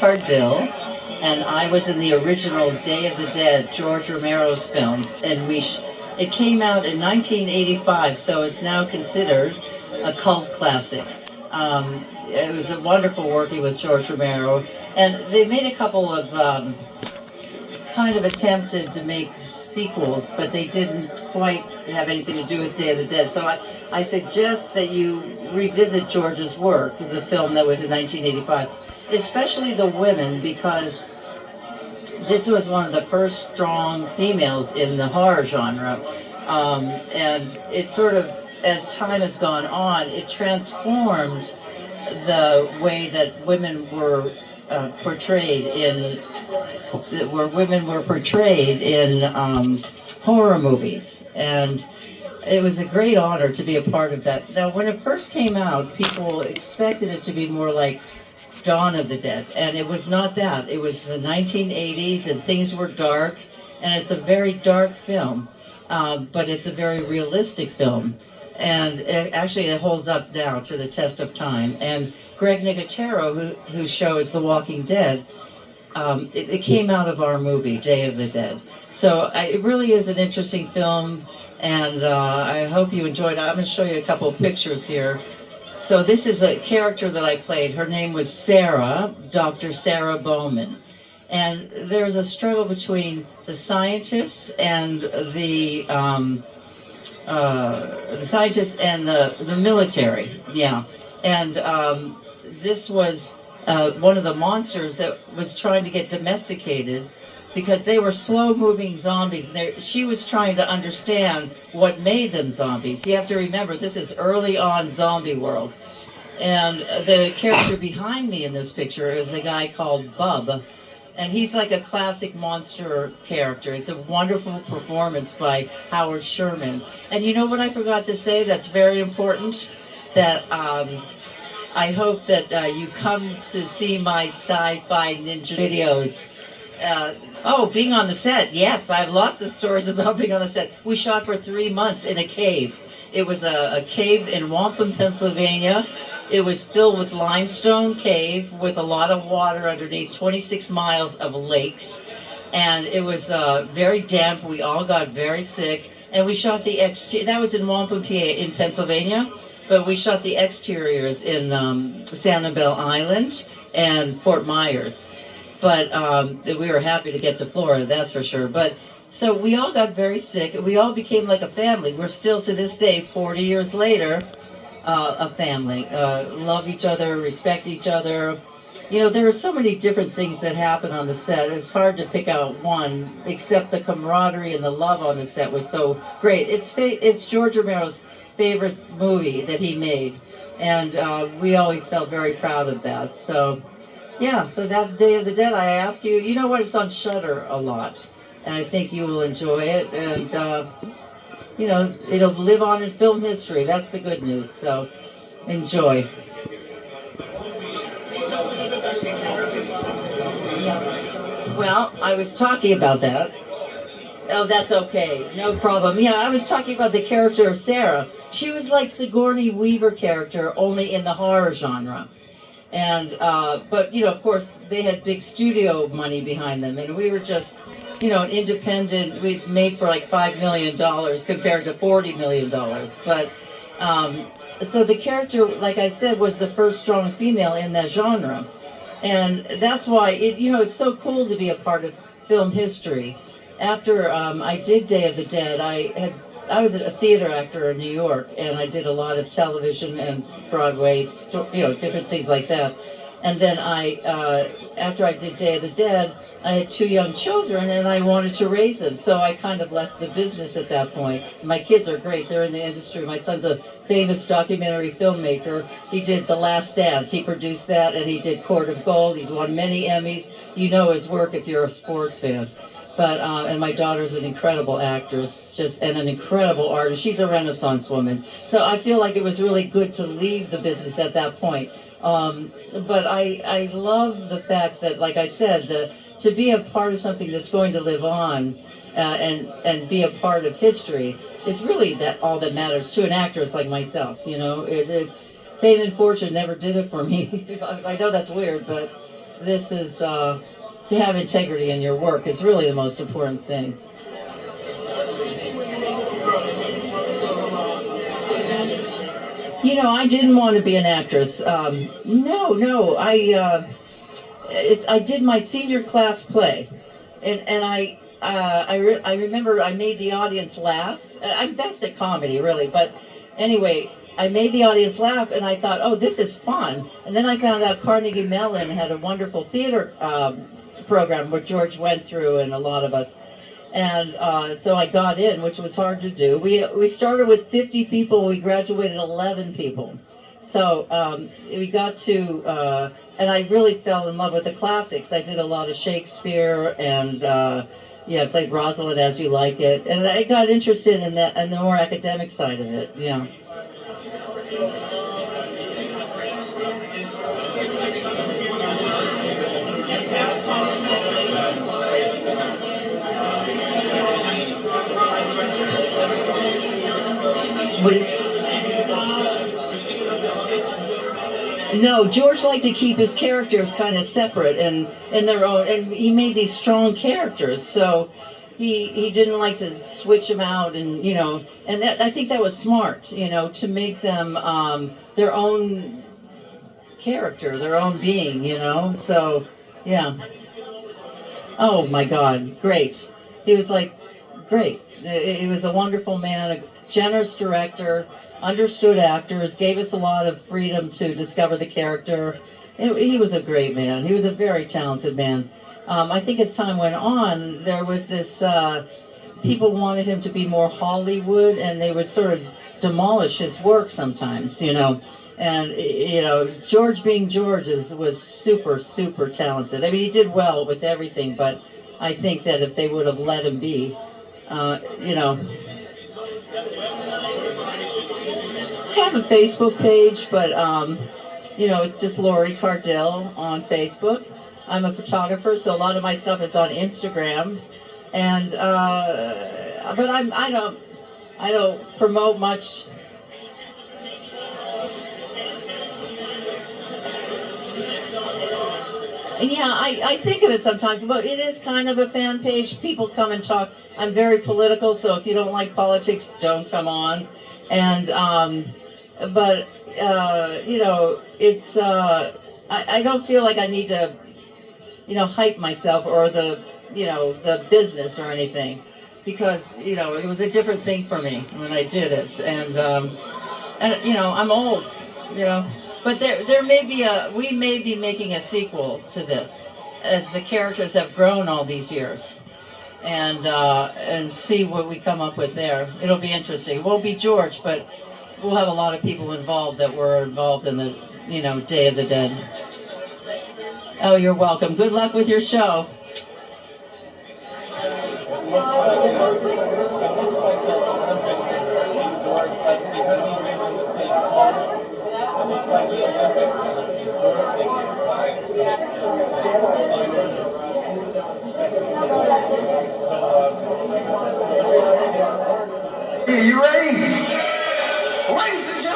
Cadille, and I was in the original Day of the Dead, George Romero's film, and it came out in 1985, so it's now considered a cult classic. It was wonderful working with George Romero, and they made a couple of kind of attempted to make sequels, but they didn't quite have anything to do with Day of the Dead. So I suggest that you revisit George's work, the film that was in 1985, especially the women, because this was one of the first strong females in the horror genre. And it sort of, as time has gone on, it transformed the way that women were portrayed in horror movies, and it was a great honor to be a part of that. Now, when it first came out, people expected it to be more like Dawn of the Dead, and it was not that. It was the 1980s, and things were dark, and it's a very dark film, but it's a very realistic film. And it holds up now to the test of time. And Greg Nicotero, who shows The Walking Dead, it came out of our movie, Day of the Dead. So it really is an interesting film, and I hope you enjoyed it. I'm going to show you a couple of pictures here. So this is a character that I played. Her name was Sarah, Dr. Sarah Bowman. And there's a struggle between the scientists and the military, yeah. And this was one of the monsters that was trying to get domesticated because they were slow-moving zombies. And she was trying to understand what made them zombies. You have to remember, this is early on zombie world. And the character behind me in this picture is a guy called Bub. And he's like a classic monster character. It's a wonderful performance by Howard Sherman. And you know what I forgot to say that's very important? That I hope that you come to see my Sci-Fi Ninja videos. Being on the set. Yes, I have lots of stories about being on the set. We shot for 3 months in a cave. It was a cave in Wampum, Pennsylvania. It was filled with limestone cave with a lot of water underneath, 26 miles of lakes. And it was very damp. We all got very sick. And we shot the exterior. That was in Wampum, PA, in Pennsylvania. But we shot the exteriors in Sanibel Island and Fort Myers. But we were happy to get to Florida, that's for sure. But so we all got very sick. We all became like a family. We're still, to this day, 40 years later, a family. Love each other, respect each other. You know, there are so many different things that happen on the set. It's hard to pick out one, except the camaraderie and the love on the set was so great. It's George Romero's favorite movie that he made, and we always felt very proud of that. So, yeah, so that's Day of the Dead. I ask you, you know what, it's on Shudder a lot, and I think you will enjoy it, and you know, it'll live on in film history. That's the good news, so enjoy. Well, I was talking about that. Oh, that's okay. No problem. Yeah, I was talking about the character of Sarah. She was like Sigourney Weaver character, only in the horror genre. And, but, you know, of course, they had big studio money behind them. And we were just, you know, an independent, we made for like $5 million compared to $40 million. But, so the character, like I said, was the first strong female in that genre. And that's why, it's so cool to be a part of film history. After I did Day of the Dead, I was a theater actor in New York, and I did a lot of television and Broadway, different things like that. And then after I did Day of the Dead, I had 2 young children, and I wanted to raise them. So I kind of left the business at that point. My kids are great. They're in the industry. My son's a famous documentary filmmaker. He did The Last Dance. He produced that, and he did Court of Gold. He's won many Emmys. You know his work if you're a sports fan. But and my daughter's an incredible actress, and an incredible artist. She's a Renaissance woman. So I feel like it was really good to leave the business at that point. But I love the fact that, like I said, to be a part of something that's going to live on and be a part of history is really all that matters to an actress like myself. You know, it's fame and fortune never did it for me. I know that's weird, but this is to have integrity in your work is really the most important thing. You know, I didn't want to be an actress. No, I did my senior class play, and I remember I made the audience laugh. I'm best at comedy, really, but anyway, I made the audience laugh, and I thought, oh, this is fun. And then I found out Carnegie Mellon had a wonderful theater program where George went through, and a lot of us. And so I got in, which was hard to do. We started with 50 people. We graduated 11 people. So we got to, and I really fell in love with the classics. I did a lot of Shakespeare, and I played Rosalind As You Like It. And I got interested in that, and the more academic side of it. Yeah. No, George liked to keep his characters kind of separate and in their own, and he made these strong characters. So he didn't like to switch them out, and and that, I think that was smart, to make them their own character, their own being, So yeah. Oh my God, great. He was like great. He was a wonderful man, a generous director, understood actors, gave us a lot of freedom to discover the character. He was a great man. He was a very talented man. I think as time went on, there was this, people wanted him to be more Hollywood, and they would sort of demolish his work sometimes, And, George being George was super, super talented. I mean, he did well with everything, but I think that if they would have let him be, I have a Facebook page, but, it's just Lori Cadille on Facebook. I'm a photographer, so a lot of my stuff is on Instagram. And, but I don't promote much. Yeah, I think of it sometimes, but it is kind of a fan page. People come and talk. I'm very political, so if you don't like politics, don't come on. And, but, it's, I don't feel like I need to, hype myself or the business or anything, because, it was a different thing for me when I did it. And I'm old, But there may be we may be making a sequel to this, as the characters have grown all these years, and see what we come up with there. It'll be interesting. It won't be George, but we'll have a lot of people involved that were involved in the, Day of the Dead. Oh, you're welcome. Good luck with your show.